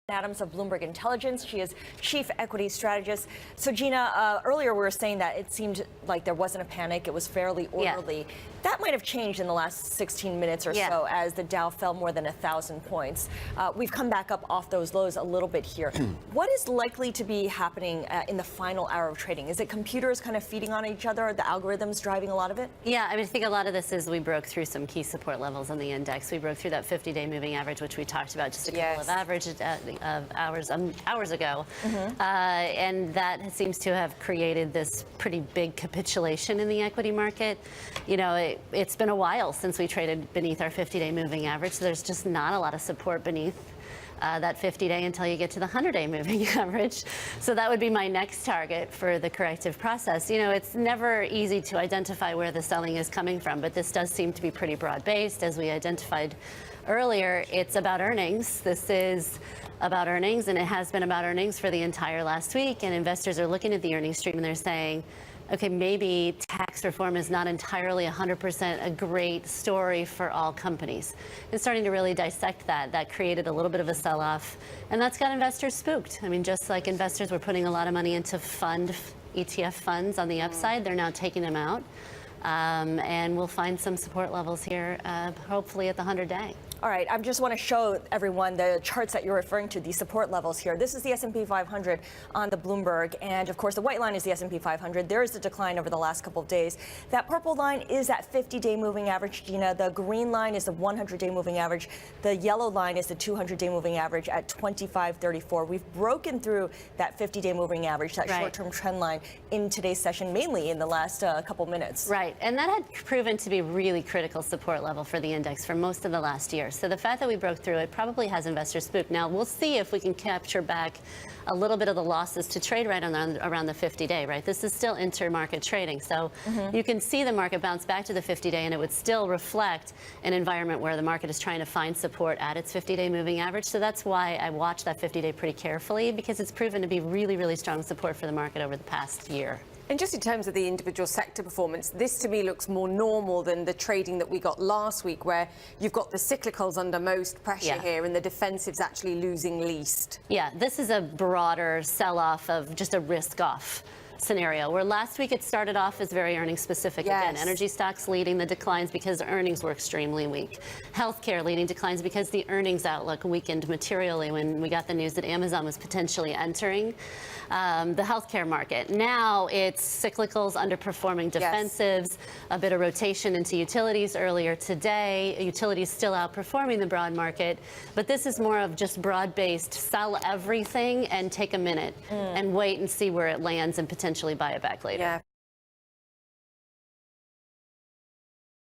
Adams of Bloomberg Intelligence. She is chief equity strategist. So Gina, earlier we were saying that it seemed like there wasn't a panic. It was fairly orderly. Yeah. That might have changed in the last 16 minutes or so as the Dow fell more than 1,000 points. We've come back up off those lows a little bit here. What is likely to be happening in the final hour of trading? Is it computers kind of feeding on each other? Are the algorithms driving a lot of it? Yeah, I think a lot of this is we broke through some key support levels on the index. We broke through that 50-day moving average, which we talked about just a couple of hours ago, and that seems to have created this pretty big capitulation in the equity market. You know, it's been a while since we traded beneath our 50-day moving average, so there's just not a lot of support beneath that 50-day until you get to the 100-day moving average. So that would be my next target for the corrective process. You know, it's never easy to identify where the selling is coming from, but this does seem to be pretty broad-based. As we identified earlier, it's about earnings. This is about earnings, and it has been about earnings for the entire last week, and investors are looking at the earnings stream and they're saying, okay, maybe tax reform is not entirely 100% a great story for all companies. And starting to really dissect that. That created a little bit of a sell-off, and that's got investors spooked. I mean, just like investors were putting a lot of money into ETF funds on the upside, they're now taking them out. And we'll find some support levels here, hopefully at the 100-day. All right, I just want to show everyone the charts that you're referring to, the support levels here. This is the S&P 500 on the Bloomberg, and of course the white line is the S&P 500. There is a decline over the last couple of days. That purple line is that 50-day moving average, Gina. The green line is the 100-day moving average. The yellow line is the 200-day moving average at 25.34. We've broken through that 50-day moving average, that short-term trend line, in today's session, mainly in the last couple minutes. Right, and that had proven to be really critical support level for the index for most of the last year. So the fact that we broke through it probably has investors spooked. Now, we'll see if we can capture back a little bit of the losses to trade right around the 50-day, right? This is still intermarket trading. So you can see the market bounce back to the 50-day, and it would still reflect an environment where the market is trying to find support at its 50-day moving average. So that's why I watch that 50-day pretty carefully, because it's proven to be really, really strong support for the market over the past year. And just in terms of the individual sector performance, this to me looks more normal than the trading that we got last week, where you've got the cyclicals under most pressure here and the defensives actually losing least. Yeah, this is a broader sell-off of just a risk-off scenario, where last week it started off as very earnings specific. Again, energy stocks leading the declines because earnings were extremely weak. Healthcare leading declines because the earnings outlook weakened materially when we got the news that Amazon was potentially entering the healthcare market. Now it's cyclicals underperforming defensives, a bit of rotation into utilities earlier today. Utilities still outperforming the broad market, but this is more of just broad-based sell everything and take a minute and wait and see where it lands and potentially buy it back later. Yeah.